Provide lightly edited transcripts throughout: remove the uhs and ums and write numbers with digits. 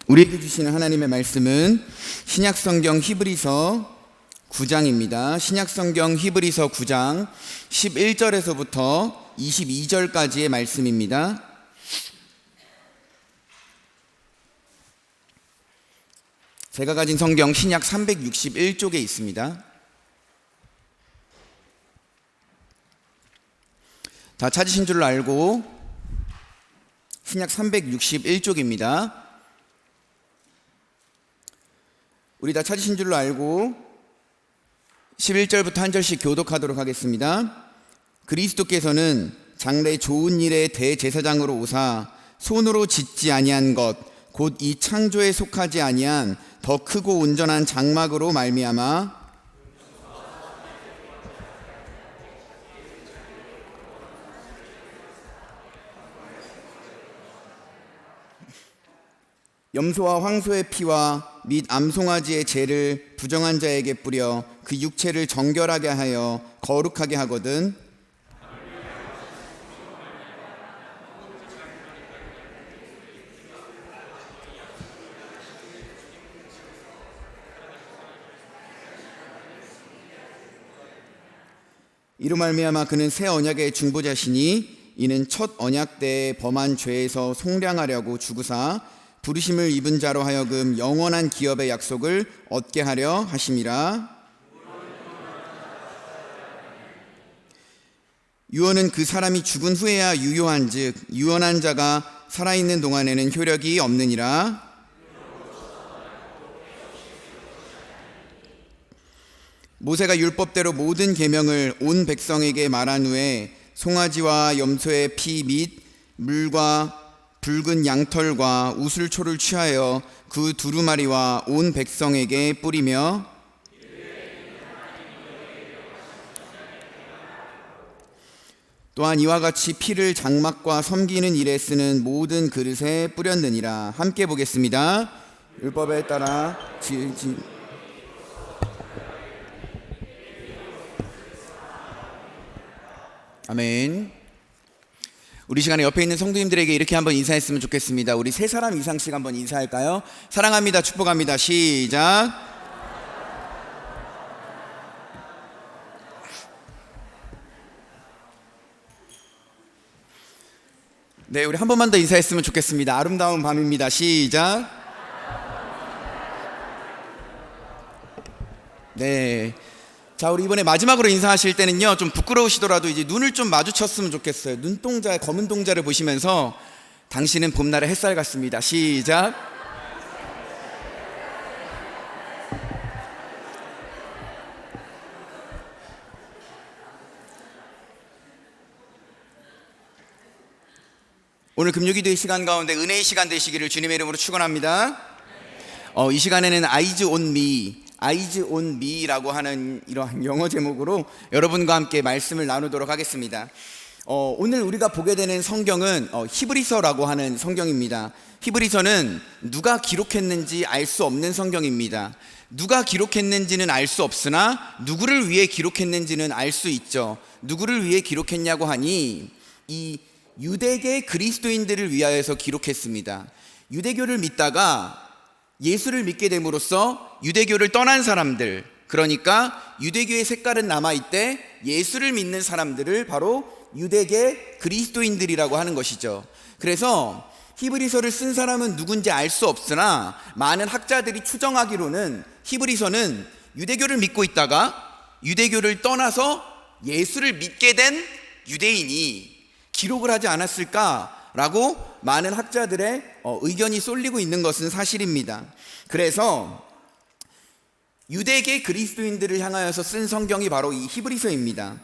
우리에게 주시는 하나님의 말씀은 신약성경 히브리서 9장입니다. 신약성경 히브리서 9장 11절에서부터 22절까지의 말씀입니다. 제가 가진 성경 신약 361쪽에 있습니다. 다 찾으신 줄로 알고 신약 361쪽입니다. 우리 다 찾으신 줄로 알고 11절부터 한 절씩 교독하도록 하겠습니다. 그리스도께서는 장래 좋은 일의 대제사장으로 오사 손으로 짓지 아니한 것 곧 이 창조에 속하지 아니한 더 크고 온전한 장막으로 말미암아 염소와 황소의 피와 및 암송아지의 죄를 부정한 자에게 뿌려 그 육체를 정결하게 하여 거룩하게 하거든. 이로 말미암아 그는 새 언약의 중보자시니 이는 첫 언약 때에 범한 죄에서 속량하려고 죽으사 부르심을 입은 자로 하여금 영원한 기업의 약속을 얻게 하려 하심이라. 유언은 그 사람이 죽은 후에야 유효한즉 유언한 자가 살아있는 동안에는 효력이 없느니라. 모세가 율법대로 모든 계명을 온 백성에게 말한 후에 송아지와 염소의 피 및 물과 붉은 양털과 우슬초를 취하여 그 두루마리와 온 백성에게 뿌리며 또한 이와 같이 피를 장막과 섬기는 일에 쓰는 모든 그릇에 뿌렸느니라. 함께 보겠습니다. 율법에 따라 아멘. 우리 시간에 옆에 있는 성도님들에게 이렇게 한번 인사했으면 좋겠습니다. 우리 세 사람 이상씩 한번 인사할까요? 사랑합니다. 축복합니다. 시작. 네, 우리 한 번만 더 인사했으면 좋겠습니다. 아름다운 밤입니다. 시작. 네. 자, 우리 이번에 마지막으로 인사하실 때는요, 좀 부끄러우시더라도 이제 눈을 좀 마주쳤으면 좋겠어요. 눈동자, 검은 동자를 보시면서 당신은 봄날의 햇살 같습니다. 시작. 오늘 금요기도의 시간 가운데 은혜의 시간 되시기를 주님의 이름으로 축원합니다. 이 시간에는 Eyes on me라고 하는 이러한 영어 제목으로 여러분과 함께 말씀을 나누도록 하겠습니다. 오늘 우리가 보게 되는 성경은 히브리서라고 하는 성경입니다. 히브리서는 누가 기록했는지 알 수 없는 성경입니다. 누가 기록했는지는 알 수 없으나 누구를 위해 기록했는지는 알 수 있죠. 누구를 위해 기록했냐고 하니 이 유대계 그리스도인들을 위하여서 기록했습니다. 유대교를 믿다가 예수를 믿게 됨으로써 유대교를 떠난 사람들, 그러니까 유대교의 색깔은 남아있되 예수를 믿는 사람들을 바로 유대계 그리스도인들이라고 하는 것이죠. 그래서 히브리서를 쓴 사람은 누군지 알 수 없으나 많은 학자들이 추정하기로는 히브리서는 유대교를 믿고 있다가 유대교를 떠나서 예수를 믿게 된 유대인이 기록을 하지 않았을까라고 많은 학자들의 의견이 쏠리고 있는 것은 사실입니다. 그래서 유대계 그리스도인들을 향하여서 쓴 성경이 바로 이 히브리서입니다.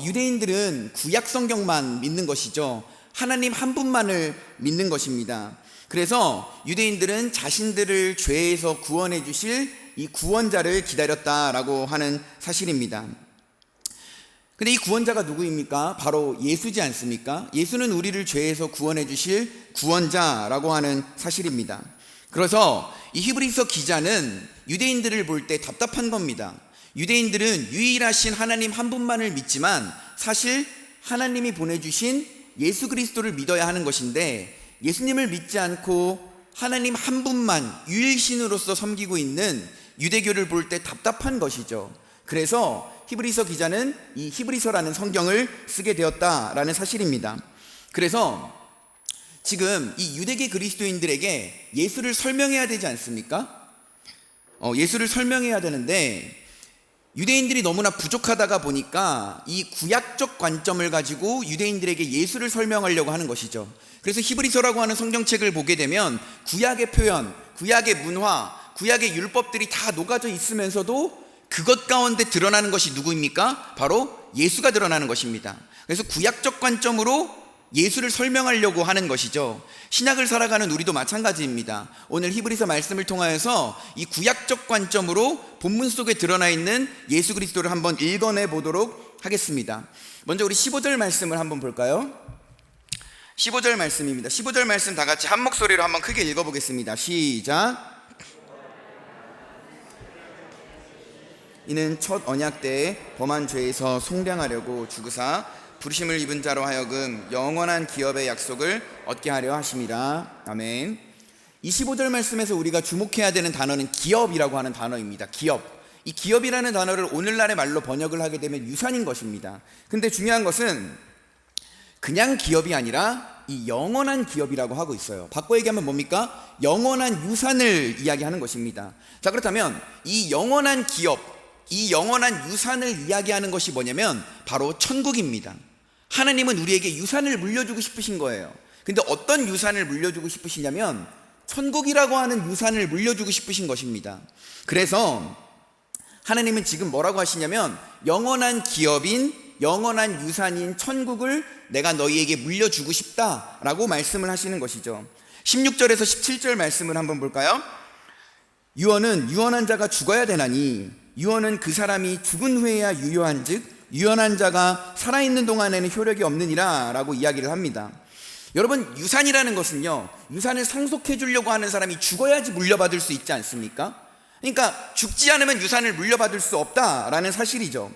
유대인들은 구약 성경만 믿는 것이죠. 하나님 한 분만을 믿는 것입니다. 그래서 유대인들은 자신들을 죄에서 구원해 주실 이 구원자를 기다렸다라고 하는 사실입니다. 근데 이 구원자가 누구입니까? 바로 예수지 않습니까? 예수는 우리를 죄에서 구원해 주실 구원자라고 하는 사실입니다. 그래서 이 히브리서 기자는 유대인들을 볼 때 답답한 겁니다. 유대인들은 유일하신 하나님 한 분만을 믿지만 사실 하나님이 보내주신 예수 그리스도를 믿어야 하는 것인데 예수님을 믿지 않고 하나님 한 분만 유일신으로서 섬기고 있는 유대교를 볼 때 답답한 것이죠. 그래서 히브리서 기자는 이 히브리서라는 성경을 쓰게 되었다라는 사실입니다. 그래서 지금 이 유대계 그리스도인들에게 예수를 설명해야 되지 않습니까? 예수를 설명해야 되는데 유대인들이 너무나 부족하다가 보니까 이 구약적 관점을 가지고 유대인들에게 예수를 설명하려고 하는 것이죠. 그래서 히브리서라고 하는 성경책을 보게 되면 구약의 표현, 구약의 문화, 구약의 율법들이 다 녹아져 있으면서도 그것 가운데 드러나는 것이 누구입니까? 바로 예수가 드러나는 것입니다. 그래서 구약적 관점으로 예수를 설명하려고 하는 것이죠. 신약을 살아가는 우리도 마찬가지입니다. 오늘 히브리서 말씀을 통하여서 이 구약적 관점으로 본문 속에 드러나 있는 예수 그리스도를 한번 읽어내 보도록 하겠습니다. 먼저 우리 15절 말씀을 한번 볼까요? 15절 말씀입니다. 15절 말씀 다 같이 한 목소리로 한번 크게 읽어보겠습니다. 시작. 이는 첫 언약 때에 범한 죄에서 속량하려고 죽으사 부르심을 입은 자로 하여금 영원한 기업의 약속을 얻게 하려 하심이라. 아멘. 25절 말씀에서 우리가 주목해야 되는 단어는 기업이라고 하는 단어입니다. 기업. 이 기업이라는 단어를 오늘날의 말로 번역을 하게 되면 유산인 것입니다. 근데 중요한 것은 그냥 기업이 아니라 이 영원한 기업이라고 하고 있어요. 바꿔 얘기하면 뭡니까? 영원한 유산을 이야기하는 것입니다. 자, 그렇다면 이 영원한 기업, 이 영원한 유산을 이야기하는 것이 뭐냐면 바로 천국입니다. 하나님은 우리에게 유산을 물려주고 싶으신 거예요. 근데 어떤 유산을 물려주고 싶으시냐면 천국이라고 하는 유산을 물려주고 싶으신 것입니다. 그래서 하나님은 지금 뭐라고 하시냐면 영원한 기업인, 영원한 유산인 천국을 내가 너희에게 물려주고 싶다라고 말씀을 하시는 것이죠. 16절에서 17절 말씀을 한번 볼까요? 유언은 유언한 자가 죽어야 되나니 유언은 그 사람이 죽은 후에야 유효한 즉 유언한 자가 살아있는 동안에는 효력이 없느니라 라고 이야기를 합니다. 여러분, 유산이라는 것은요, 유산을 상속해 주려고 하는 사람이 죽어야지 물려받을 수 있지 않습니까? 그러니까 죽지 않으면 유산을 물려받을 수 없다라는 사실이죠.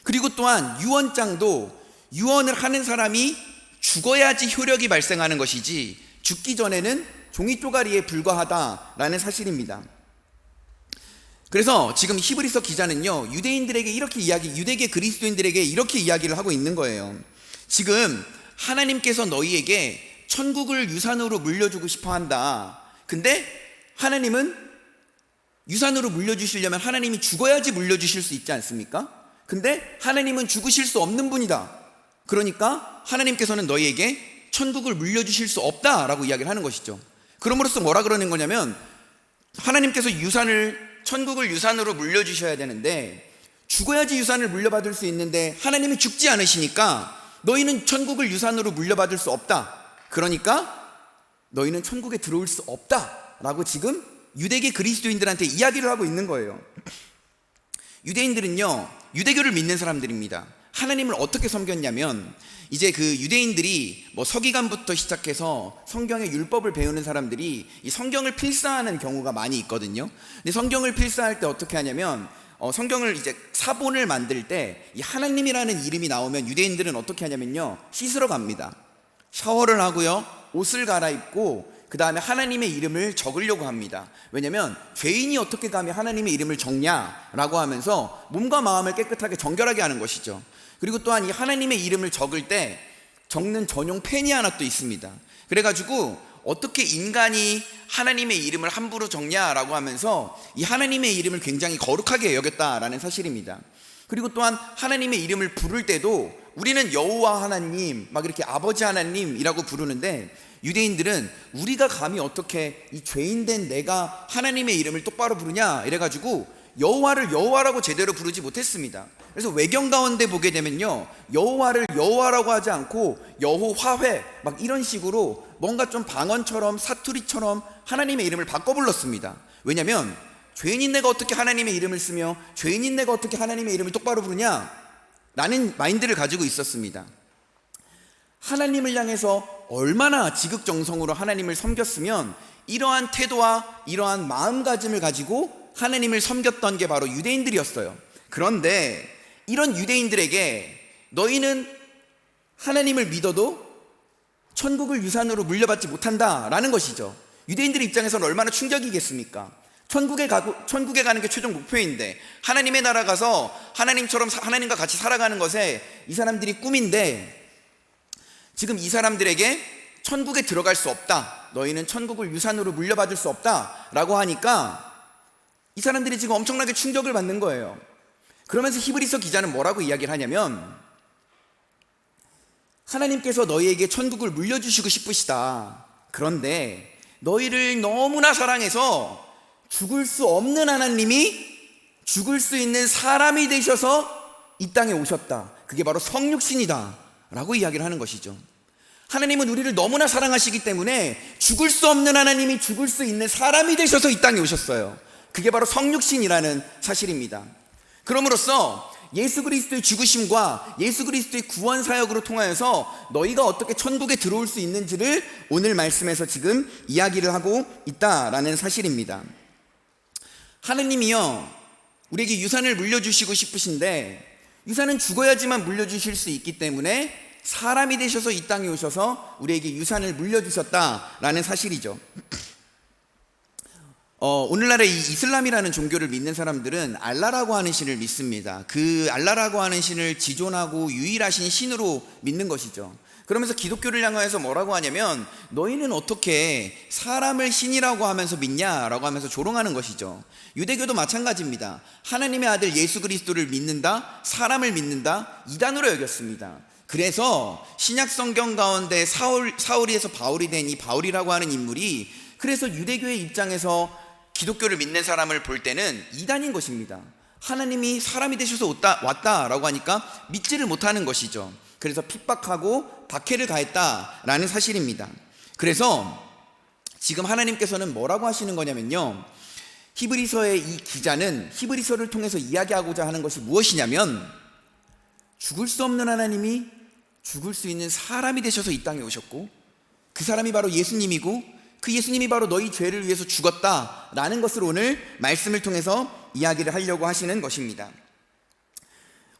그리고 또한 유언장도 유언을 하는 사람이 죽어야지 효력이 발생하는 것이지 죽기 전에는 종이 쪼가리에 불과하다라는 사실입니다. 그래서 지금 히브리서 기자는요, 유대인들에게 유대계 그리스도인들에게 이렇게 이야기를 하고 있는 거예요. 지금 하나님께서 너희에게 천국을 유산으로 물려주고 싶어 한다. 근데 하나님은 유산으로 물려주시려면 하나님이 죽어야지 물려주실 수 있지 않습니까? 근데 하나님은 죽으실 수 없는 분이다. 그러니까 하나님께서는 너희에게 천국을 물려주실 수 없다라고 이야기를 하는 것이죠. 그럼으로써 뭐라 그러는 거냐면 하나님께서 천국을 유산으로 물려주셔야 되는데 죽어야지 유산을 물려받을 수 있는데 하나님이 죽지 않으시니까 너희는 천국을 유산으로 물려받을 수 없다. 그러니까 너희는 천국에 들어올 수 없다라고 지금 유대계 그리스도인들한테 이야기를 하고 있는 거예요. 유대인들은요, 유대교를 믿는 사람들입니다. 하나님을 어떻게 섬겼냐면 이제 그 유대인들이 서기관부터 시작해서 성경의 율법을 배우는 사람들이 이 성경을 필사하는 경우가 많이 있거든요. 근데 성경을 필사할 때 어떻게 하냐면 성경을 이제 사본을 만들 때 이 하나님이라는 이름이 나오면 유대인들은 어떻게 하냐면요, 씻으러 갑니다. 샤워를 하고요, 옷을 갈아입고 그 다음에 하나님의 이름을 적으려고 합니다. 왜냐면 죄인이 어떻게 감히 하나님의 이름을 적냐라고 하면서 몸과 마음을 깨끗하게 정결하게 하는 것이죠. 그리고 또한 이 하나님의 이름을 적을 때 적는 전용 펜이 하나 또 있습니다. 그래가지고 어떻게 인간이 하나님의 이름을 함부로 적냐라고 하면서 이 하나님의 이름을 굉장히 거룩하게 여겼다라는 사실입니다. 그리고 또한 하나님의 이름을 부를 때도 우리는 여호와 하나님, 막 이렇게 아버지 하나님이라고 부르는데 유대인들은 우리가 감히 어떻게 이 죄인된 내가 하나님의 이름을 똑바로 부르냐 이래가지고 여호와를 여호와라고 제대로 부르지 못했습니다. 그래서 외경 가운데 보게 되면요, 여호와를 여호와라고 하지 않고 여호화훼 막 이런 식으로 뭔가 좀 방언처럼 사투리처럼 하나님의 이름을 바꿔 불렀습니다. 왜냐하면 죄인인 내가 어떻게 하나님의 이름을 쓰며 죄인인 내가 어떻게 하나님의 이름을 똑바로 부르냐 라는 마인드를 가지고 있었습니다. 하나님을 향해서 얼마나 지극정성으로 하나님을 섬겼으면 이러한 태도와 이러한 마음가짐을 가지고 하나님을 섬겼던 게 바로 유대인들이었어요. 그런데 이런 유대인들에게 너희는 하나님을 믿어도 천국을 유산으로 물려받지 못한다라는 것이죠. 유대인들의 입장에서는 얼마나 충격이겠습니까? 천국에 가는 게 최종 목표인데, 하나님의 나라 가서 하나님처럼 하나님과 같이 살아가는 것에 이 사람들이 꿈인데, 지금 이 사람들에게 천국에 들어갈 수 없다, 너희는 천국을 유산으로 물려받을 수 없다 라고 하니까 이 사람들이 지금 엄청나게 충격을 받는 거예요. 그러면서 히브리서 기자는 뭐라고 이야기를 하냐면, 하나님께서 너희에게 천국을 물려주시고 싶으시다. 그런데 너희를 너무나 사랑해서 죽을 수 없는 하나님이 죽을 수 있는 사람이 되셔서 이 땅에 오셨다. 그게 바로 성육신이다 라고 이야기를 하는 것이죠. 하나님은 우리를 너무나 사랑하시기 때문에 죽을 수 없는 하나님이 죽을 수 있는 사람이 되셔서 이 땅에 오셨어요. 그게 바로 성육신이라는 사실입니다. 그럼으로써 예수 그리스도의 죽으심과 예수 그리스도의 구원 사역으로 통하여서 너희가 어떻게 천국에 들어올 수 있는지를 오늘 말씀에서 지금 이야기를 하고 있다라는 사실입니다. 하나님이요, 우리에게 유산을 물려주시고 싶으신데, 유산은 죽어야지만 물려주실 수 있기 때문에 사람이 되셔서 이 땅에 오셔서 우리에게 유산을 물려주셨다라는 사실이죠. 오늘날의 이 이슬람이라는 종교를 믿는 사람들은 알라라고 하는 신을 믿습니다. 그 알라라고 하는 신을 지존하고 유일하신 신으로 믿는 것이죠. 그러면서 기독교를 향하여서 뭐라고 하냐면, 너희는 어떻게 사람을 신이라고 하면서 믿냐라고 하면서 조롱하는 것이죠. 유대교도 마찬가지입니다. 하나님의 아들 예수 그리스도를 믿는다, 사람을 믿는다, 이단으로 여겼습니다. 그래서 신약 성경 가운데 사울이에서 바울이 된 이 바울이라고 하는 인물이, 그래서 유대교의 입장에서 기독교를 믿는 사람을 볼 때는 이단인 것입니다. 하나님이 사람이 되셔서 왔다라고 하니까 믿지를 못하는 것이죠. 그래서 핍박하고 박해를 가했다라는 사실입니다. 그래서 지금 하나님께서는 뭐라고 하시는 거냐면요, 히브리서의 이 기자는 히브리서를 통해서 이야기하고자 하는 것이 무엇이냐면, 죽을 수 없는 하나님이 죽을 수 있는 사람이 되셔서 이 땅에 오셨고, 그 사람이 바로 예수님이고, 그 예수님이 바로 너희 죄를 위해서 죽었다라는 것을 오늘 말씀을 통해서 이야기를 하려고 하시는 것입니다.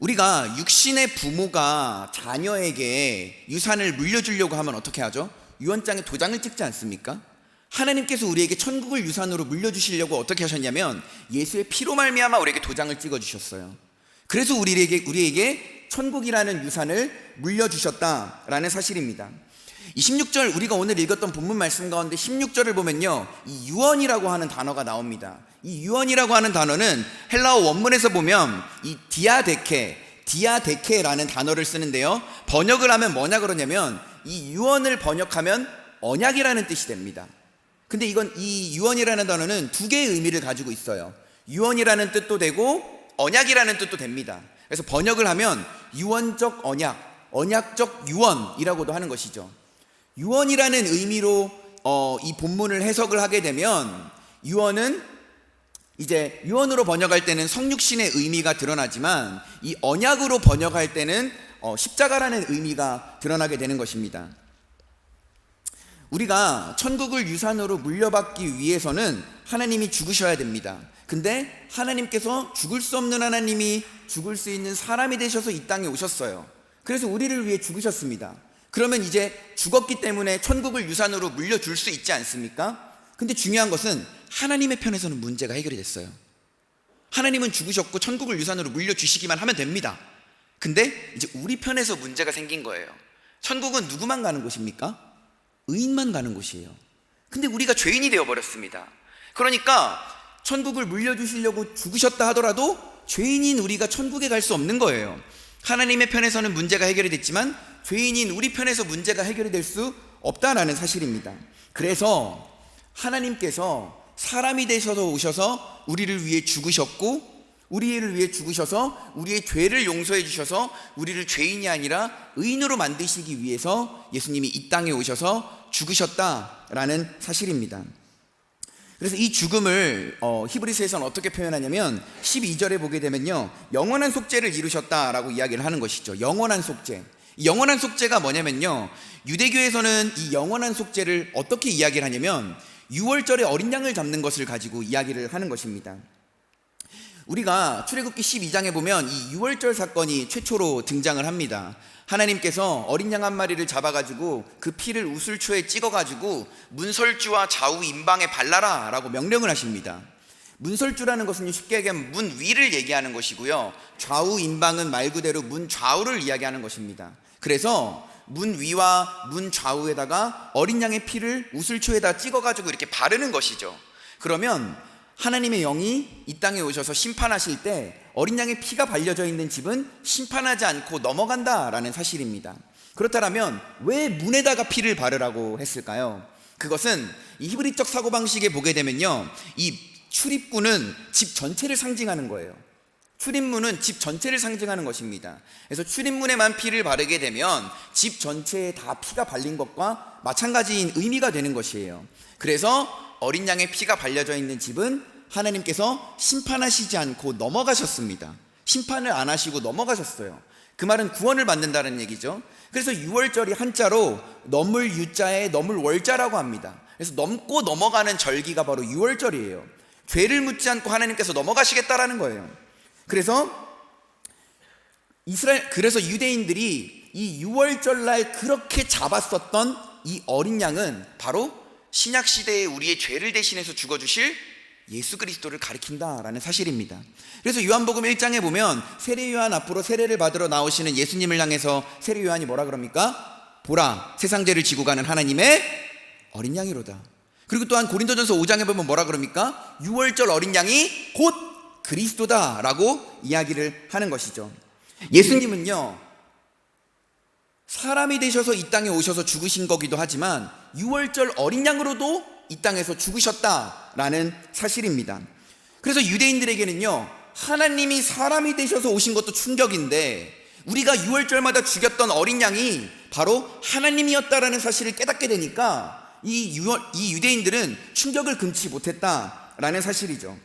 우리가 육신의 부모가 자녀에게 유산을 물려주려고 하면 어떻게 하죠? 유언장에 도장을 찍지 않습니까? 하나님께서 우리에게 천국을 유산으로 물려주시려고 어떻게 하셨냐면, 예수의 피로 말미암아 우리에게 도장을 찍어주셨어요. 그래서 우리에게 천국이라는 유산을 물려주셨다라는 사실입니다. 이 16절, 우리가 오늘 읽었던 본문 말씀 가운데 16절을 보면요, 이 유언이라고 하는 단어가 나옵니다. 이 유언이라고 하는 단어는 헬라어 원문에서 보면 이 디아데케라는 단어를 쓰는데요, 번역을 하면 뭐냐 그러냐면, 이 유언을 번역하면 언약이라는 뜻이 됩니다. 근데 이 유언이라는 단어는 두 개의 의미를 가지고 있어요. 유언이라는 뜻도 되고 언약이라는 뜻도 됩니다. 그래서 번역을 하면 유언적 언약, 언약적 유언이라고도 하는 것이죠. 유언이라는 의미로 이 본문을 해석을 하게 되면, 유언은 이제 유언으로 번역할 때는 성육신의 의미가 드러나지만, 이 언약으로 번역할 때는 십자가라는 의미가 드러나게 되는 것입니다. 우리가 천국을 유산으로 물려받기 위해서는 하나님이 죽으셔야 됩니다. 근데 하나님께서 죽을 수 없는 하나님이 죽을 수 있는 사람이 되셔서 이 땅에 오셨어요. 그래서 우리를 위해 죽으셨습니다. 그러면 이제 죽었기 때문에 천국을 유산으로 물려줄 수 있지 않습니까? 근데 중요한 것은 하나님의 편에서는 문제가 해결이 됐어요. 하나님은 죽으셨고 천국을 유산으로 물려주시기만 하면 됩니다. 근데 이제 우리 편에서 문제가 생긴 거예요. 천국은 누구만 가는 곳입니까? 의인만 가는 곳이에요. 근데 우리가 죄인이 되어버렸습니다. 그러니까 천국을 물려주시려고 죽으셨다 하더라도 죄인인 우리가 천국에 갈 수 없는 거예요. 하나님의 편에서는 문제가 해결이 됐지만 죄인인 우리 편에서 문제가 해결이 될 수 없다라는 사실입니다. 그래서 하나님께서 사람이 되셔서 오셔서 우리를 위해 죽으셨고, 우리를 위해 죽으셔서 우리의 죄를 용서해 주셔서 우리를 죄인이 아니라 의인으로 만드시기 위해서 예수님이 이 땅에 오셔서 죽으셨다라는 사실입니다. 그래서 이 죽음을 히브리서에서는 어떻게 표현하냐면 12절에 보게 되면요, 영원한 속죄를 이루셨다라고 이야기를 하는 것이죠. 영원한 속죄. 이 영원한 속죄가 뭐냐면요, 유대교에서는 이 영원한 속죄를 어떻게 이야기를 하냐면 6월절에 어린 양을 잡는 것을 가지고 이야기를 하는 것입니다. 우리가 출애굽기 12장에 보면 이 6월절 사건이 최초로 등장을 합니다. 하나님께서 어린 양 한 마리를 잡아가지고 그 피를 우슬초에 찍어가지고 문설주와 좌우 임방에 발라라 라고 명령을 하십니다. 문설주라는 것은 쉽게 얘기하면 문 위를 얘기하는 것이고요, 좌우 임방은 말 그대로 문 좌우를 이야기하는 것입니다. 그래서 문 위와 문 좌우에다가 어린 양의 피를 우슬초에다 찍어가지고 이렇게 바르는 것이죠. 그러면 하나님의 영이 이 땅에 오셔서 심판하실 때 어린 양의 피가 발려져 있는 집은 심판하지 않고 넘어간다라는 사실입니다. 그렇다면 왜 문에다가 피를 바르라고 했을까요? 그것은 이 히브리적 사고방식에 보게 되면요, 이 출입구는 집 전체를 상징하는 거예요. 출입문은 집 전체를 상징하는 것입니다. 그래서 출입문에만 피를 바르게 되면 집 전체에 다 피가 발린 것과 마찬가지인 의미가 되는 것이에요. 그래서 어린 양의 피가 발려져 있는 집은 하나님께서 심판하시지 않고 넘어가셨습니다. 심판을 안 하시고 넘어가셨어요. 그 말은 구원을 받는다는 얘기죠. 그래서 유월절이 한자로 넘을 유자에 넘을 월자라고 합니다. 그래서 넘고 넘어가는 절기가 바로 유월절이에요. 죄를 묻지 않고 하나님께서 넘어가시겠다라는 거예요. 그래서 유대인들이 이 유월절날 그렇게 잡았었던 이 어린 양은 바로 신약 시대에 우리의 죄를 대신해서 죽어주실 예수 그리스도를 가리킨다라는 사실입니다. 그래서 요한복음 1장에 보면 세례 요한 앞으로 세례를 받으러 나오시는 예수님을 향해서 세례 요한이 뭐라 그럽니까? 보라, 세상 죄를 지고 가는 하나님의 어린 양이로다. 그리고 또한 고린도전서 5장에 보면 뭐라 그럽니까? 유월절 어린 양이 곧 그리스도다라고 이야기를 하는 것이죠. 예수님은요, 사람이 되셔서 이 땅에 오셔서 죽으신 거기도 하지만 유월절 어린 양으로도 이 땅에서 죽으셨다라는 사실입니다. 그래서 유대인들에게는요, 하나님이 사람이 되셔서 오신 것도 충격인데 우리가 유월절마다 죽였던 어린 양이 바로 하나님이었다라는 사실을 깨닫게 되니까 이 유대인들은 충격을 금치 못했다라는 사실이죠.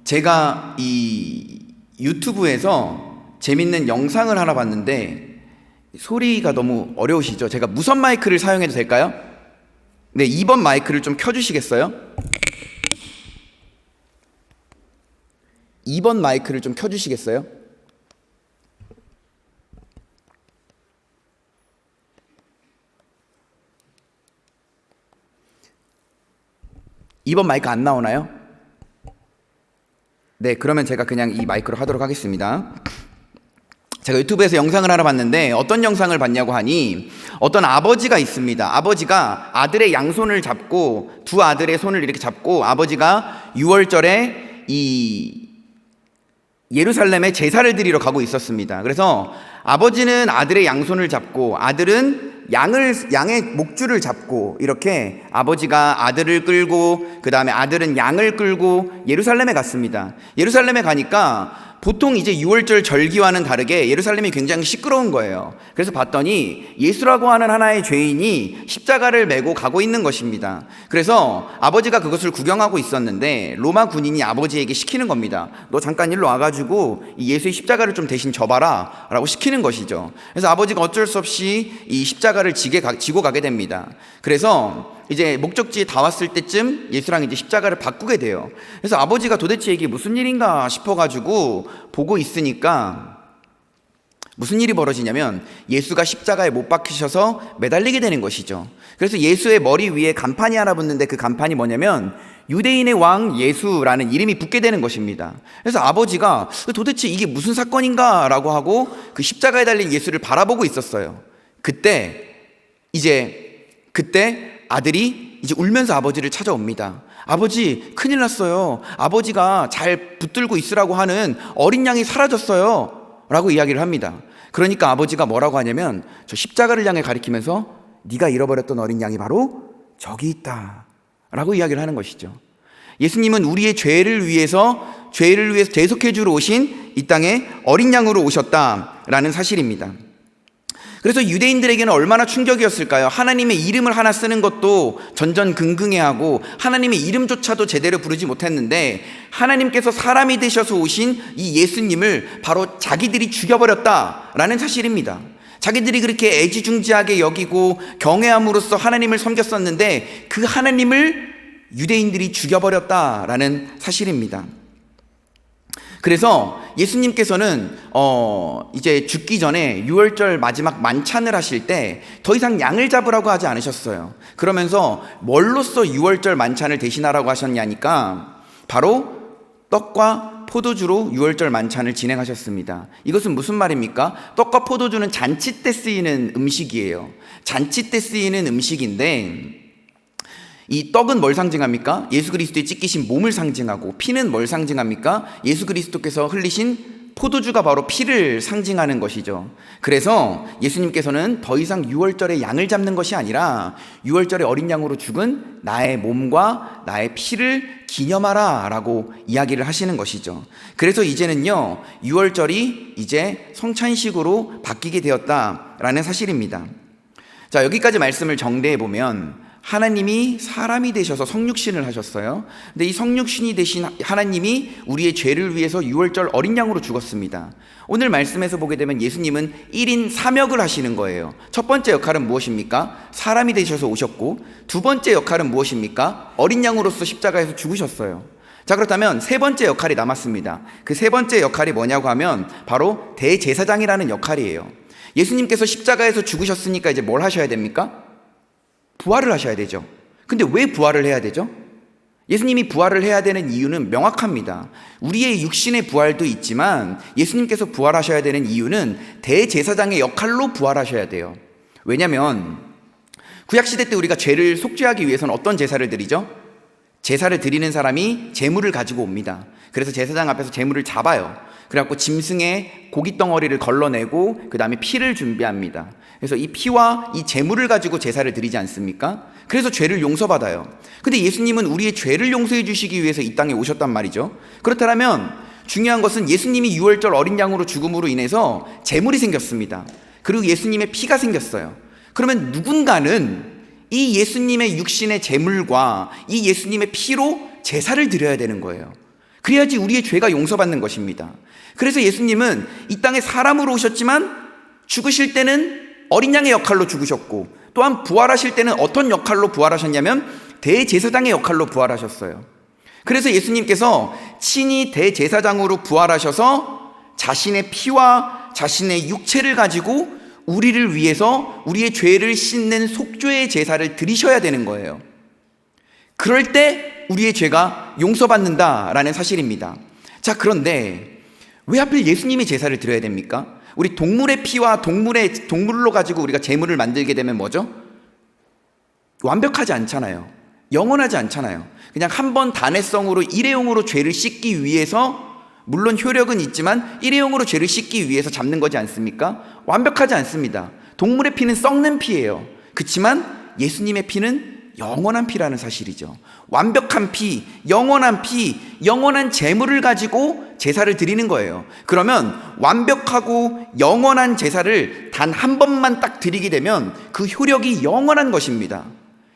제가 이 유튜브에서 재밌는 영상을 하나 봤는데 소리가 너무 어려우시죠? 제가 무선 마이크를 사용해도 될까요? 네, 2번 마이크를 좀 켜주시겠어요? 2번 마이크를 좀 켜주시겠어요? (2번) 마이크 안 나오나요? 네, 그러면 제가 그냥 이 마이크로 하도록 하겠습니다. 제가 유튜브에서 영상을 하나 봤는데 어떤 영상을 봤냐고 하니 어떤 아버지가 있습니다. 아버지가 아들의 양손을 잡고 두 아들의 손을 이렇게 잡고 아버지가 유월절에 이 예루살렘에 제사를 드리러 가고 있었습니다. 그래서 아버지는 아들의 양손을 잡고 아들은 양의 목줄을 잡고 이렇게 아버지가 아들을 끌고 그 다음에 아들은 양을 끌고 예루살렘에 갔습니다. 예루살렘에 가니까 보통 이제 유월절 절기와는 다르게 예루살렘이 굉장히 시끄러운 거예요. 그래서 봤더니 예수라고 하는 하나의 죄인이 십자가를 메고 가고 있는 것입니다. 그래서 아버지가 그것을 구경하고 있었는데 로마 군인이 아버지에게 시키는 겁니다. 너 잠깐 일로 와가지고 이 예수의 십자가를 좀 대신 져봐라 라고 시키는 것이죠. 그래서 아버지가 어쩔 수 없이 이 십자가를 지고 가게 됩니다. 그래서 이제 목적지에 다 왔을 때쯤 예수랑 이제 십자가를 바꾸게 돼요. 그래서 아버지가 도대체 이게 무슨 일인가 싶어가지고 보고 있으니까 무슨 일이 벌어지냐면 예수가 십자가에 못 박히셔서 매달리게 되는 것이죠. 그래서 예수의 머리 위에 간판이 하나 붙는데 그 간판이 뭐냐면 유대인의 왕 예수라는 이름이 붙게 되는 것입니다. 그래서 아버지가 도대체 이게 무슨 사건인가 라고 하고 그 십자가에 달린 예수를 바라보고 있었어요. 그때 아들이 이제 울면서 아버지를 찾아옵니다. 아버지, 큰일 났어요. 아버지가 잘 붙들고 있으라고 하는 어린 양이 사라졌어요 라고 이야기를 합니다. 그러니까 아버지가 뭐라고 하냐면 저 십자가를 향해 가리키면서 네가 잃어버렸던 어린 양이 바로 저기 있다 라고 이야기를 하는 것이죠. 예수님은 우리의 죄를 위해서 대속해 주러 오신 이 땅에 어린 양으로 오셨다라는 사실입니다. 그래서 유대인들에게는 얼마나 충격이었을까요? 하나님의 이름을 하나 쓰는 것도 전전긍긍해하고 하나님의 이름조차도 제대로 부르지 못했는데 하나님께서 사람이 되셔서 오신 이 예수님을 바로 자기들이 죽여버렸다라는 사실입니다. 자기들이 그렇게 애지중지하게 여기고 경외함으로써 하나님을 섬겼었는데 그 하나님을 유대인들이 죽여버렸다라는 사실입니다. 그래서 예수님께서는 이제 죽기 전에 유월절 마지막 만찬을 하실 때 더 이상 양을 잡으라고 하지 않으셨어요. 그러면서 뭘로써 유월절 만찬을 대신하라고 하셨냐니까 바로 떡과 포도주로 유월절 만찬을 진행하셨습니다. 이것은 무슨 말입니까? 떡과 포도주는 잔치 때 쓰이는 음식이에요. 잔치 때 쓰이는 음식인데 이 떡은 뭘 상징합니까? 예수 그리스도의 찢기신 몸을 상징하고, 피는 뭘 상징합니까? 예수 그리스도께서 흘리신 포도주가 바로 피를 상징하는 것이죠. 그래서 예수님께서는 더 이상 유월절에 양을 잡는 것이 아니라 유월절에 어린 양으로 죽은 나의 몸과 나의 피를 기념하라 라고 이야기를 하시는 것이죠. 그래서 이제는요, 유월절이 이제 성찬식으로 바뀌게 되었다라는 사실입니다. 자, 여기까지 말씀을 정리해 보면 하나님이 사람이 되셔서 성육신을 하셨어요. 근데 이 성육신이 되신 하나님이 우리의 죄를 위해서 유월절 어린 양으로 죽었습니다. 오늘 말씀에서 보게 되면 예수님은 1인 3역을 하시는 거예요. 첫 번째 역할은 무엇입니까? 사람이 되셔서 오셨고, 두 번째 역할은 무엇입니까? 어린 양으로서 십자가에서 죽으셨어요. 자, 그렇다면 세 번째 역할이 남았습니다. 그 세 번째 역할이 뭐냐고 하면 바로 대제사장이라는 역할이에요. 예수님께서 십자가에서 죽으셨으니까 이제 뭘 하셔야 됩니까? 부활을 하셔야 되죠. 근데 왜 부활을 해야 되죠? 예수님이 부활을 해야 되는 이유는 명확합니다. 우리의 육신의 부활도 있지만 예수님께서 부활하셔야 되는 이유는 대제사장의 역할로 부활하셔야 돼요. 왜냐하면 구약시대 때 우리가 죄를 속죄하기 위해서는 어떤 제사를 드리죠? 제사를 드리는 사람이 제물을 가지고 옵니다. 그래서 제사장 앞에서 제물을 잡아요. 그래갖고 짐승의 고깃덩어리를 걸러내고 그 다음에 피를 준비합니다. 그래서 이 피와 이 제물을 가지고 제사를 드리지 않습니까? 그래서 죄를 용서받아요. 근데 예수님은 우리의 죄를 용서해 주시기 위해서 이 땅에 오셨단 말이죠. 그렇다면 중요한 것은 예수님이 유월절 어린 양으로 죽음으로 인해서 제물이 생겼습니다. 그리고 예수님의 피가 생겼어요. 그러면 누군가는 이 예수님의 육신의 제물과 이 예수님의 피로 제사를 드려야 되는 거예요. 그래야지 우리의 죄가 용서받는 것입니다. 그래서 예수님은 이 땅에 사람으로 오셨지만 죽으실 때는 어린 양의 역할로 죽으셨고, 또한 부활하실 때는 어떤 역할로 부활하셨냐면 대제사장의 역할로 부활하셨어요. 그래서 예수님께서 친히 대제사장으로 부활하셔서 자신의 피와 자신의 육체를 가지고 우리를 위해서 우리의 죄를 씻는 속죄의 제사를 드리셔야 되는 거예요. 그럴 때 우리의 죄가 용서받는다라는 사실입니다. 자, 그런데 왜 하필 예수님이 제사를 드려야 됩니까? 우리 동물의 피와 동물로 가지고 우리가 제물을 만들게 되면 뭐죠? 완벽하지 않잖아요. 영원하지 않잖아요. 그냥 한 번 단회성으로 일회용으로 죄를 씻기 위해서, 물론 효력은 있지만 일회용으로 죄를 씻기 위해서 잡는 거지 않습니까? 완벽하지 않습니다. 동물의 피는 썩는 피예요. 그렇지만 예수님의 피는 영원한 피라는 사실이죠. 완벽한 피, 영원한 제물을 가지고 제사를 드리는 거예요. 그러면 완벽하고 영원한 제사를 단 한 번만 딱 드리게 되면 그 효력이 영원한 것입니다.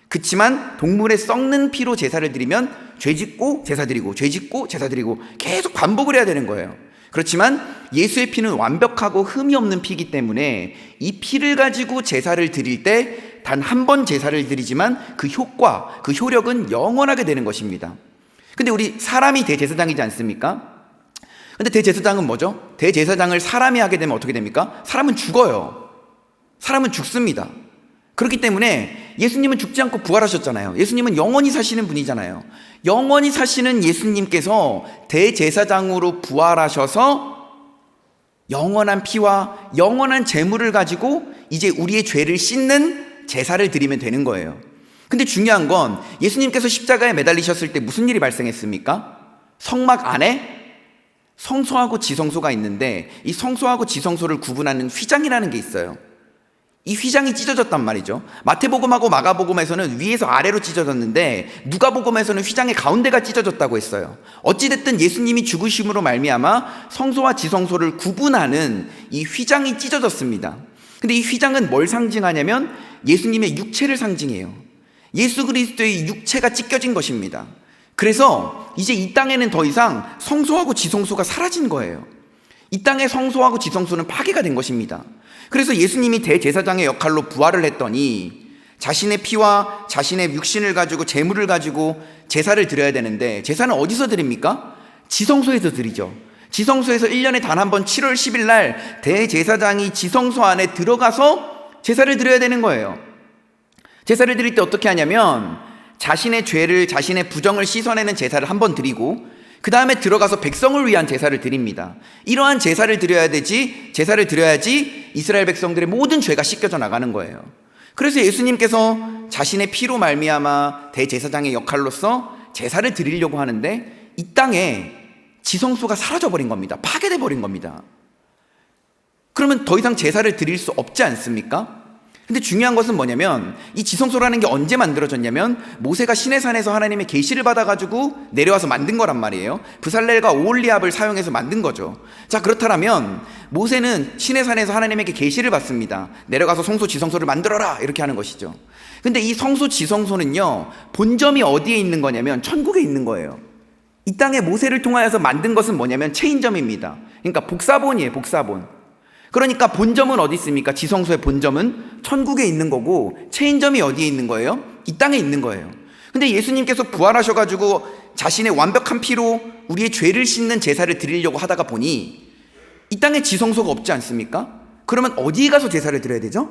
그렇지만 동물의 썩는 피로 제사를 드리면 죄 짓고 제사 드리고 죄 짓고 제사 드리고 계속 반복을 해야 되는 거예요. 그렇지만 예수의 피는 완벽하고 흠이 없는 피이기 때문에 이 피를 가지고 제사를 드릴 때 단 한 번 제사를 드리지만 그 효과, 그 효력은 영원하게 되는 것입니다. 근데 우리 사람이 대제사장이지 않습니까? 근데 대제사장은 뭐죠? 대제사장을 사람이 하게 되면 어떻게 됩니까? 사람은 죽어요. 사람은 죽습니다. 그렇기 때문에 예수님은 죽지 않고 부활하셨잖아요. 예수님은 영원히 사시는 분이잖아요. 영원히 사시는 예수님께서 대제사장으로 부활하셔서 영원한 피와 영원한 제물을 가지고 이제 우리의 죄를 씻는 제사를 드리면 되는 거예요. 근데 중요한 건 예수님께서 십자가에 매달리셨을 때 무슨 일이 발생했습니까? 성막 안에 성소하고 지성소가 있는데 이 성소하고 지성소를 구분하는 휘장이라는 게 있어요. 이 휘장이 찢어졌단 말이죠. 마태복음하고 마가복음에서는 위에서 아래로 찢어졌는데 누가복음에서는 휘장의 가운데가 찢어졌다고 했어요. 어찌됐든 예수님이 죽으심으로 말미암아 성소와 지성소를 구분하는 이 휘장이 찢어졌습니다. 근데 이 휘장은 뭘 상징하냐면 예수님의 육체를 상징해요. 예수 그리스도의 육체가 찢겨진 것입니다. 그래서 이제 이 땅에는 더 이상 성소하고 지성소가 사라진 거예요. 이 땅의 성소하고 지성소는 파괴가 된 것입니다. 그래서 예수님이 대제사장의 역할로 부활을 했더니 자신의 피와 자신의 육신을 가지고 제물을 가지고 제사를 드려야 되는데 제사는 어디서 드립니까? 지성소에서 드리죠. 지성소에서 1년에 단 한 번 7월 10일 날 대제사장이 지성소 안에 들어가서 제사를 드려야 되는 거예요. 제사를 드릴 때 어떻게 하냐면 자신의 죄를, 자신의 부정을 씻어내는 제사를 한 번 드리고 그 다음에 들어가서 백성을 위한 제사를 드립니다. 이러한 제사를 드려야지 이스라엘 백성들의 모든 죄가 씻겨져 나가는 거예요. 그래서 예수님께서 자신의 피로 말미암아 대제사장의 역할로서 제사를 드리려고 하는데 이 땅에 지성소가 사라져버린 겁니다. 파괴돼 버린 겁니다. 그러면 더 이상 제사를 드릴 수 없지 않습니까? 근데 중요한 것은 뭐냐면 이 지성소라는 게 언제 만들어졌냐면 모세가 시내산에서 하나님의 계시를 받아가지고 내려와서 만든 거란 말이에요. 브살렐과 오홀리압을 사용해서 만든 거죠. 자, 그렇다면 모세는 시내산에서 하나님에게 계시를 받습니다. 내려가서 성소 지성소를 만들어라 이렇게 하는 것이죠. 근데 이 성소 지성소는요 본점이 어디에 있는 거냐면 천국에 있는 거예요. 이 땅에 모세를 통하여서 만든 것은 뭐냐면 체인점입니다. 그러니까 복사본이에요. 복사본. 그러니까 본점은 어디 있습니까? 지성소의 본점은 천국에 있는 거고 체인점이 어디에 있는 거예요? 이 땅에 있는 거예요. 근데 예수님께서 부활하셔가지고 자신의 완벽한 피로 우리의 죄를 씻는 제사를 드리려고 하다가 보니 이 땅에 지성소가 없지 않습니까? 그러면 어디에 가서 제사를 드려야 되죠?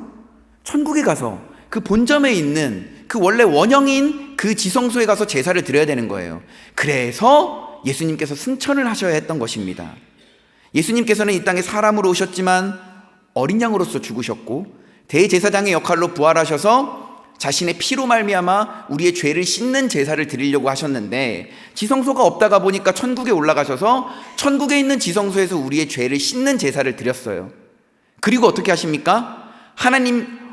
천국에 가서 그 본점에 있는 그 원래 원형인 그 지성소에 가서 제사를 드려야 되는 거예요. 그래서 예수님께서 승천을 하셔야 했던 것입니다. 예수님께서는 이 땅에 사람으로 오셨지만 어린 양으로서 죽으셨고 대제사장의 역할로 부활하셔서 자신의 피로 말미암아 우리의 죄를 씻는 제사를 드리려고 하셨는데 지성소가 없다가 보니까 천국에 올라가셔서 천국에 있는 지성소에서 우리의 죄를 씻는 제사를 드렸어요. 그리고 어떻게 하십니까?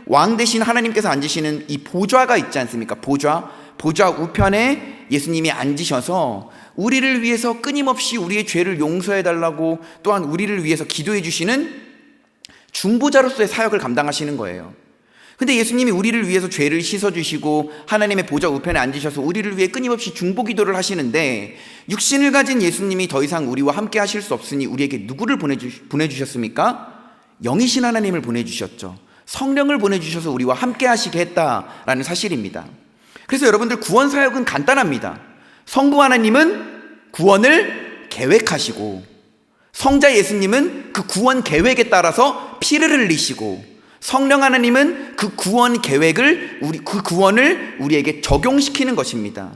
왕 대신 하나님께서 앉으시는 이 보좌가 있지 않습니까? 보좌 우편에 예수님이 앉으셔서 우리를 위해서 끊임없이 우리의 죄를 용서해 달라고 또한 우리를 위해서 기도해 주시는 중보자로서의 사역을 감당하시는 거예요. 근데 예수님이 우리를 위해서 죄를 씻어주시고 하나님의 보좌 우편에 앉으셔서 우리를 위해 끊임없이 중보 기도를 하시는데 육신을 가진 예수님이 더 이상 우리와 함께 하실 수 없으니 우리에게 누구를 보내주셨습니까? 영이신 하나님을 보내주셨죠. 성령을 보내주셔서 우리와 함께 하시게 했다라는 사실입니다. 그래서 여러분들 구원 사역은 간단합니다. 성부 하나님은 구원을 계획하시고 성자 예수님은 그 구원 계획에 따라서 피를 흘리시고 성령 하나님은 그 구원 계획을 그 구원을 우리에게 적용시키는 것입니다.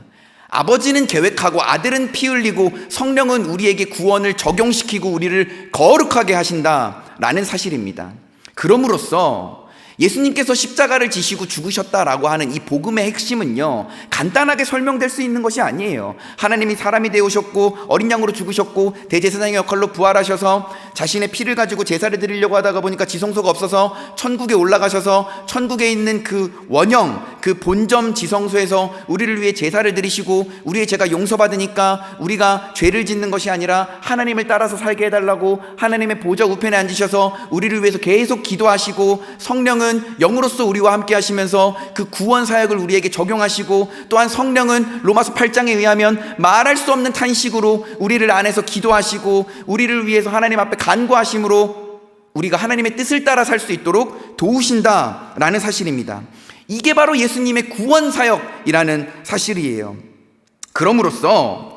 아버지는 계획하고 아들은 피 흘리고 성령은 우리에게 구원을 적용시키고 우리를 거룩하게 하신다라는 사실입니다. 그럼으로써 예수님께서 십자가를 지시고 죽으셨다라고 하는 이 복음의 핵심은요 간단하게 설명될 수 있는 것이 아니에요. 하나님이 사람이 되오셨고 어린 양으로 죽으셨고 대제사장의 역할로 부활하셔서 자신의 피를 가지고 제사를 드리려고 하다가 보니까 지성소가 없어서 천국에 올라가셔서 천국에 있는 그 원형 그 본점 지성소에서 우리를 위해 제사를 드리시고 우리의 죄가 용서받으니까 우리가 죄를 짓는 것이 아니라 하나님을 따라서 살게 해달라고 하나님의 보좌 우편에 앉으셔서 우리를 위해서 계속 기도하시고 성령은 영으로서 우리와 함께 하시면서 그 구원 사역을 우리에게 적용하시고 또한 성령은 로마서 8장에 의하면 말할 수 없는 탄식으로 우리를 안에서 기도하시고 우리를 위해서 하나님 앞에 간구하심으로 우리가 하나님의 뜻을 따라 살 수 있도록 도우신다라는 사실입니다. 이게 바로 예수님의 구원 사역이라는 사실이에요. 그럼으로써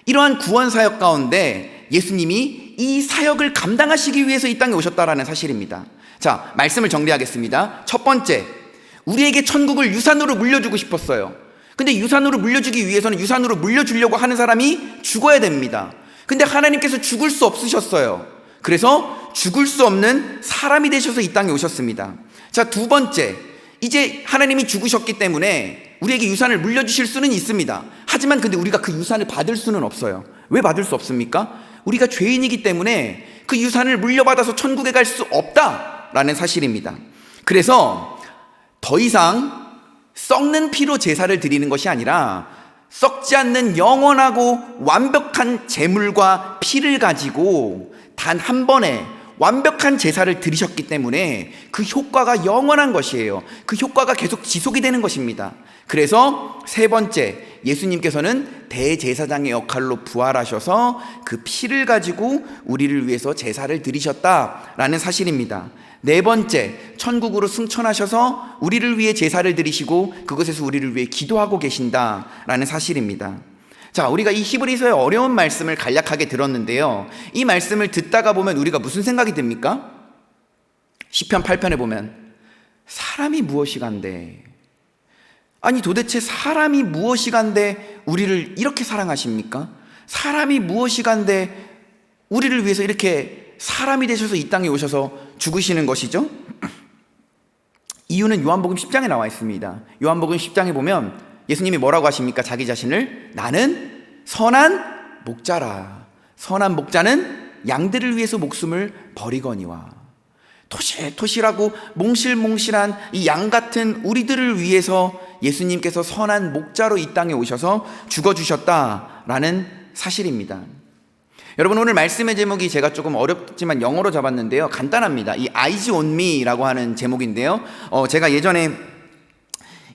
이러한 구원 사역 가운데 예수님이 이 사역을 감당하시기 위해서 이 땅에 오셨다라는 사실입니다. 자, 말씀을 정리하겠습니다. 첫 번째, 우리에게 천국을 유산으로 물려주고 싶었어요. 근데 유산으로 물려주기 위해서는 유산으로 물려주려고 하는 사람이 죽어야 됩니다. 근데 하나님께서 죽을 수 없으셨어요. 그래서 죽을 수 없는 사람이 되셔서 이 땅에 오셨습니다. 자, 두 번째, 이제 하나님이 죽으셨기 때문에 우리에게 유산을 물려주실 수는 있습니다. 하지만 근데 우리가 그 유산을 받을 수는 없어요. 왜 받을 수 없습니까? 우리가 죄인이기 때문에 그 유산을 물려받아서 천국에 갈 수 없다라는 사실입니다. 그래서 더 이상 썩는 피로 제사를 드리는 것이 아니라 썩지 않는 영원하고 완벽한 제물과 피를 가지고 단 한 번에 완벽한 제사를 드리셨기 때문에 그 효과가 영원한 것이에요. 그 효과가 계속 지속이 되는 것입니다. 그래서 세 번째, 예수님께서는 대제사장의 역할로 부활하셔서 그 피를 가지고 우리를 위해서 제사를 드리셨다라는 사실입니다. 네 번째, 천국으로 승천하셔서 우리를 위해 제사를 드리시고 그것에서 우리를 위해 기도하고 계신다라는 사실입니다. 자, 우리가 이 히브리서의 어려운 말씀을 간략하게 들었는데요, 이 말씀을 듣다가 보면 우리가 무슨 생각이 듭니까? 시편 8편에 보면 사람이 무엇이간데, 아니 도대체 사람이 무엇이간데 우리를 이렇게 사랑하십니까? 사람이 무엇이간데 우리를 위해서 이렇게 사람이 되셔서 이 땅에 오셔서 죽으시는 것이죠? 이유는 요한복음 10장에 나와 있습니다. 요한복음 10장에 보면 예수님이 뭐라고 하십니까? 자기 자신을 나는 선한 목자라. 선한 목자는 양들을 위해서 목숨을 버리거니와. 토실토실하고 몽실몽실한 이 양 같은 우리들을 위해서 예수님께서 선한 목자로 이 땅에 오셔서 죽어주셨다라는 사실입니다. 여러분, 오늘 말씀의 제목이 제가 조금 어렵지만 영어로 잡았는데요, 간단합니다. 이 Eyes on Me라고 하는 제목인데요, 제가 예전에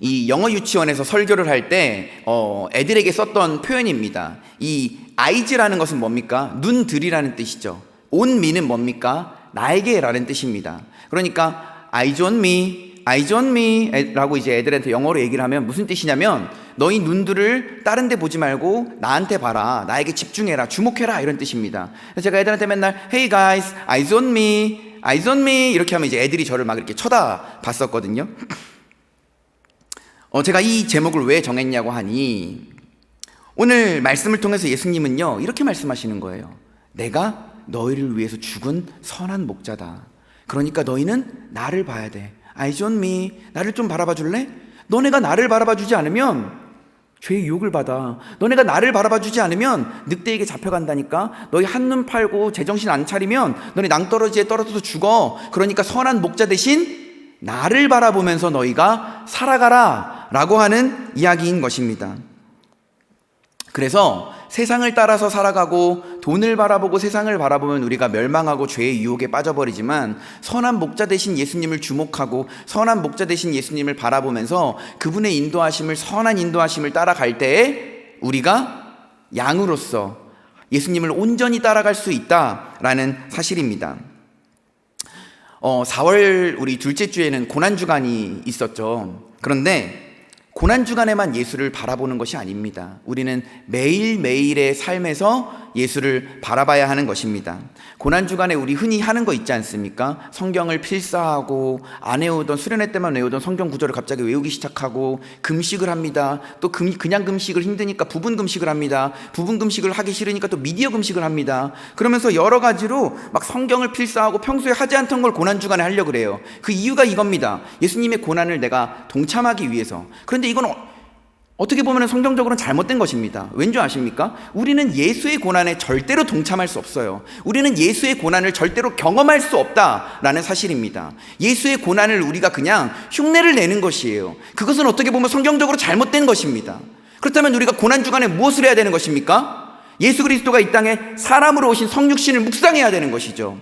이 영어 유치원에서 설교를 할 때 애들에게 썼던 표현입니다. 이 eyes라는 것은 뭡니까? 눈들이라는 뜻이죠. on me는 뭡니까? 나에게라는 뜻입니다. 그러니까 eyes on me, eyes on me 라고 이제 애들한테 영어로 얘기를 하면 무슨 뜻이냐면, 너희 눈들을 다른 데 보지 말고 나한테 봐라, 나에게 집중해라, 주목해라, 이런 뜻입니다. 그래서 제가 애들한테 맨날 Hey guys, eyes on me, eyes on me 이렇게 하면 이제 애들이 저를 막 이렇게 쳐다봤었거든요. 제가 이 제목을 왜 정했냐고 하니, 오늘 말씀을 통해서 예수님은요 이렇게 말씀하시는 거예요. 내가 너희를 위해서 죽은 선한 목자다. 그러니까 너희는 나를 봐야 돼. Eyes on me. 나를 좀 바라봐 줄래? 너네가 나를 바라봐 주지 않으면 죄의 유혹을 받아. 너네가 나를 바라봐 주지 않으면 늑대에게 잡혀간다니까. 너희 한눈 팔고 제정신 안 차리면 너네 낭떠러지에 떨어져서 죽어. 그러니까 선한 목자 대신 나를 바라보면서 너희가 살아가라 라고 하는 이야기인 것입니다. 그래서 세상을 따라서 살아가고 돈을 바라보고 세상을 바라보면 우리가 멸망하고 죄의 유혹에 빠져버리지만, 선한 목자 되신 예수님을 주목하고 선한 목자 되신 예수님을 바라보면서 그분의 인도하심을, 선한 인도하심을 따라갈 때에 우리가 양으로서 예수님을 온전히 따라갈 수 있다라는 사실입니다. 4월 우리 둘째 주에는 고난주간이 있었죠. 그런데 고난주간에만 예수를 바라보는 것이 아닙니다. 우리는 매일매일의 삶에서 예수를 바라봐야 하는 것입니다. 고난주간에 우리 흔히 하는 거 있지 않습니까? 성경을 필사하고, 안 외우던, 수련회 때만 외우던 성경 구절을 갑자기 외우기 시작하고, 금식을 합니다. 또 그냥 금식을 힘드니까 부분 금식을 합니다. 부분 금식을 하기 싫으니까 또 미디어 금식을 합니다. 그러면서 여러 가지로 막 성경을 필사하고 평소에 하지 않던 걸 고난주간에 하려고 그래요. 그 이유가 이겁니다. 예수님의 고난을 내가 동참하기 위해서. 그런데 이건 어떻게 보면 성경적으로는 잘못된 것입니다. 왠지 아십니까? 우리는 예수의 고난에 절대로 동참할 수 없어요. 우리는 예수의 고난을 절대로 경험할 수 없다라는 사실입니다. 예수의 고난을 우리가 그냥 흉내를 내는 것이에요. 그것은 어떻게 보면 성경적으로 잘못된 것입니다. 그렇다면 우리가 고난주간에 무엇을 해야 되는 것입니까? 예수 그리스도가 이 땅에 사람으로 오신 성육신을 묵상해야 되는 것이죠.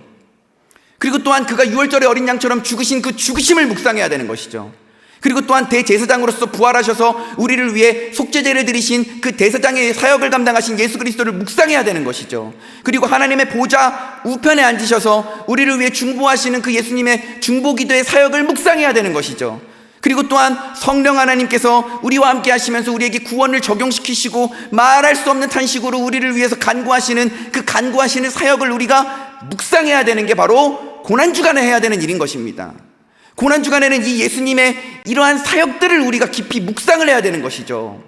그리고 또한 그가 6월절의 어린 양처럼 죽으신 그 죽으심을 묵상해야 되는 것이죠. 그리고 또한 대제사장으로서 부활하셔서 우리를 위해 속죄제를 드리신 그 대제사장의 사역을 감당하신 예수 그리스도를 묵상해야 되는 것이죠. 그리고 하나님의 보좌 우편에 앉으셔서 우리를 위해 중보하시는 그 예수님의 중보기도의 사역을 묵상해야 되는 것이죠. 그리고 또한 성령 하나님께서 우리와 함께 하시면서 우리에게 구원을 적용시키시고 말할 수 없는 탄식으로 우리를 위해서 간구하시는 그 간구하시는 사역을 우리가 묵상해야 되는 게 바로 고난주간에 해야 되는 일인 것입니다. 고난주간에는 이 예수님의 이러한 사역들을 우리가 깊이 묵상을 해야 되는 것이죠.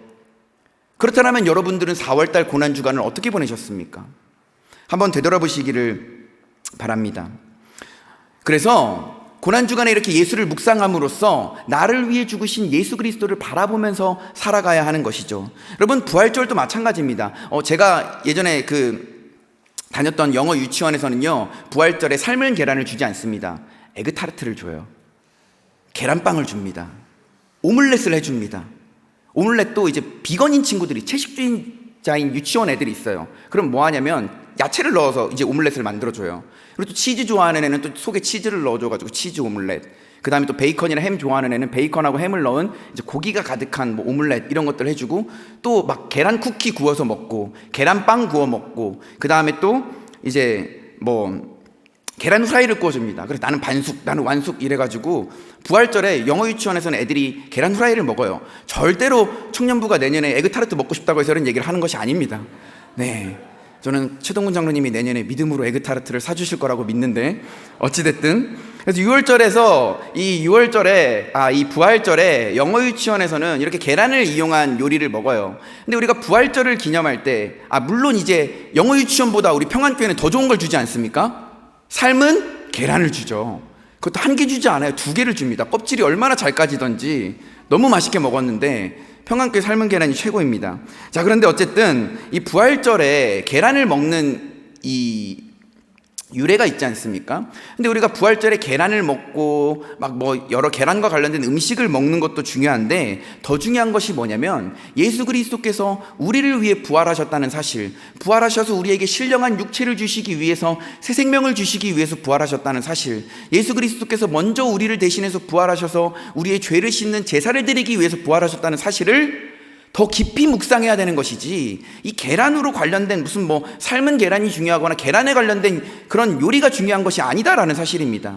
그렇다면 여러분들은 4월달 고난주간을 어떻게 보내셨습니까? 한번 되돌아보시기를 바랍니다. 그래서 고난주간에 이렇게 예수를 묵상함으로써 나를 위해 죽으신 예수 그리스도를 바라보면서 살아가야 하는 것이죠. 여러분, 부활절도 마찬가지입니다. 제가 예전에 다녔던 영어 유치원에서는요, 부활절에 삶은 계란을 주지 않습니다. 에그타르트를 줘요. 계란빵을 줍니다. 오믈렛을 해줍니다. 오믈렛도 이제 비건인 친구들이, 채식주의자인 유치원 애들이 있어요. 그럼 뭐 하냐면 야채를 넣어서 이제 오믈렛을 만들어줘요. 그리고 또 치즈 좋아하는 애는 또 속에 치즈를 넣어줘가지고 치즈 오믈렛. 그 다음에 또 베이컨이나 햄 좋아하는 애는 베이컨하고 햄을 넣은 이제 고기가 가득한 뭐 오믈렛 이런 것들 해주고, 또 막 계란 쿠키 구워서 먹고, 계란빵 구워 먹고, 그 다음에 또 이제 뭐 계란 후라이를 구워줍니다. 그래서 나는 반숙, 나는 완숙 이래가지고 부활절에 영어 유치원에서는 애들이 계란 후라이를 먹어요. 절대로 청년부가 내년에 에그타르트 먹고 싶다고 해서 이런 얘기를 하는 것이 아닙니다. 네, 저는 최동훈 장로님이 내년에 믿음으로 에그타르트를 사주실 거라고 믿는데, 어찌됐든 그래서 6월절에서 이 부활절에 영어 유치원에서는 이렇게 계란을 이용한 요리를 먹어요. 근데 우리가 부활절을 기념할 때 물론 이제 영어 유치원보다 우리 평안교회는 더 좋은 걸 주지 않습니까? 삶은 계란을 주죠. 그것도 한 개 주지 않아요. 2개를 줍니다. 껍질이 얼마나 잘 까지던지 너무 맛있게 먹었는데 평안교회 삶은 계란이 최고입니다. 자, 그런데 어쨌든 이 부활절에 계란을 먹는 이 유래가 있지 않습니까? 근데 우리가 부활절에 계란을 먹고 여러 계란과 관련된 음식을 먹는 것도 중요한데, 더 중요한 것이 뭐냐면 예수 그리스도께서 우리를 위해 부활하셨다는 사실, 부활하셔서 우리에게 신령한 육체를 주시기 위해서, 새 생명을 주시기 위해서 부활하셨다는 사실, 예수 그리스도께서 먼저 우리를 대신해서 부활하셔서 우리의 죄를 씻는 제사를 드리기 위해서 부활하셨다는 사실을 더 깊이 묵상해야 되는 것이지, 이 계란으로 관련된 무슨 삶은 계란이 중요하거나 계란에 관련된 그런 요리가 중요한 것이 아니다라는 사실입니다.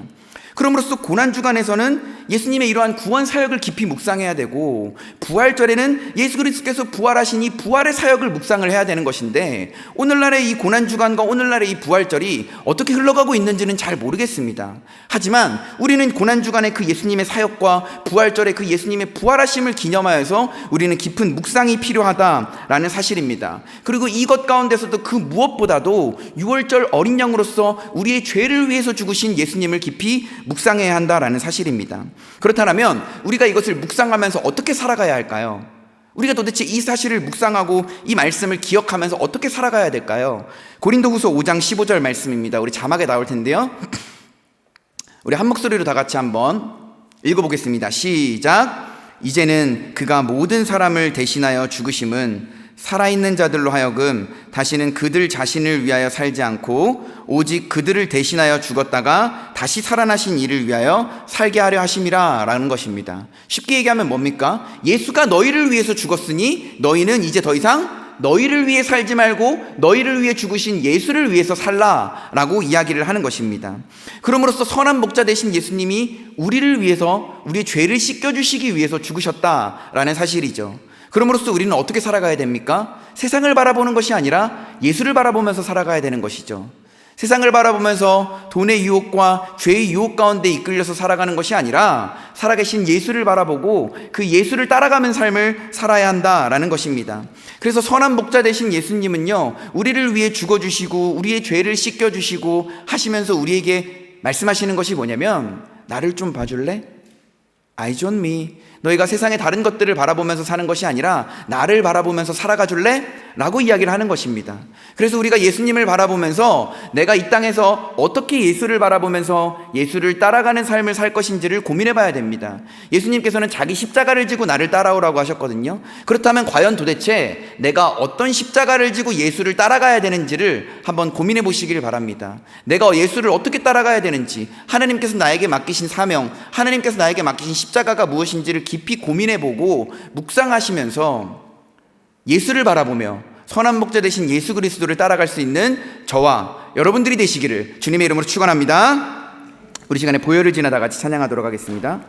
그럼으로써 고난주간에서는 예수님의 이러한 구원 사역을 깊이 묵상해야 되고, 부활절에는 예수 그리스도께서 부활하신 이 부활의 사역을 묵상을 해야 되는 것인데, 오늘날의 이 고난주간과 오늘날의 이 부활절이 어떻게 흘러가고 있는지는 잘 모르겠습니다. 하지만 우리는 고난주간의 그 예수님의 사역과 부활절의 그 예수님의 부활하심을 기념하여서 우리는 깊은 묵상이 필요하다라는 사실입니다. 그리고 이것 가운데서도 그 무엇보다도 6월절 어린 양으로서 우리의 죄를 위해서 죽으신 예수님을 깊이 묵상해야 한다라는 사실입니다. 그렇다면 우리가 이것을 묵상하면서 어떻게 살아가야 할까요? 우리가 도대체 이 사실을 묵상하고 이 말씀을 기억하면서 어떻게 살아가야 될까요? 고린도후서 5장 15절 말씀입니다. 우리 자막에 나올 텐데요, 우리 한 목소리로 다 같이 한번 읽어보겠습니다. 시작. 이제는 그가 모든 사람을 대신하여 죽으심은 살아있는 자들로 하여금 다시는 그들 자신을 위하여 살지 않고 오직 그들을 대신하여 죽었다가 다시 살아나신 이를 위하여 살게 하려 하심이라 라는 것입니다. 쉽게 얘기하면 뭡니까? 예수가 너희를 위해서 죽었으니 너희는 이제 더 이상 너희를 위해 살지 말고 너희를 위해 죽으신 예수를 위해서 살라라고 이야기를 하는 것입니다. 그러므로써 선한 목자 되신 예수님이 우리를 위해서, 우리의 죄를 씻겨주시기 위해서 죽으셨다라는 사실이죠. 그러므로써 우리는 어떻게 살아가야 됩니까? 세상을 바라보는 것이 아니라 예수를 바라보면서 살아가야 되는 것이죠. 세상을 바라보면서 돈의 유혹과 죄의 유혹 가운데 이끌려서 살아가는 것이 아니라 살아계신 예수를 바라보고 그 예수를 따라가는 삶을 살아야 한다라는 것입니다. 그래서 선한 목자 되신 예수님은요, 우리를 위해 죽어주시고 우리의 죄를 씻겨주시고 하시면서 우리에게 말씀하시는 것이 뭐냐면, 나를 좀 봐줄래? Eyes on me. 너희가 세상의 다른 것들을 바라보면서 사는 것이 아니라 나를 바라보면서 살아가 줄래? 라고 이야기를 하는 것입니다. 그래서 우리가 예수님을 바라보면서 내가 이 땅에서 어떻게 예수를 바라보면서 예수를 따라가는 삶을 살 것인지를 고민해 봐야 됩니다. 예수님께서는 자기 십자가를 지고 나를 따라오라고 하셨거든요. 그렇다면 과연 도대체 내가 어떤 십자가를 지고 예수를 따라가야 되는지를 한번 고민해 보시길 바랍니다. 내가 예수를 어떻게 따라가야 되는지, 하나님께서 나에게 맡기신 사명, 하나님께서 나에게 맡기신 십자가가 무엇인지를 깊이 고민해보고 묵상하시면서 예수를 바라보며 선한 목자 되신 예수 그리스도를 따라갈 수 있는 저와 여러분들이 되시기를 주님의 이름으로 축원합니다. 우리 시간에 보혈을 지나다 같이 찬양하도록 하겠습니다.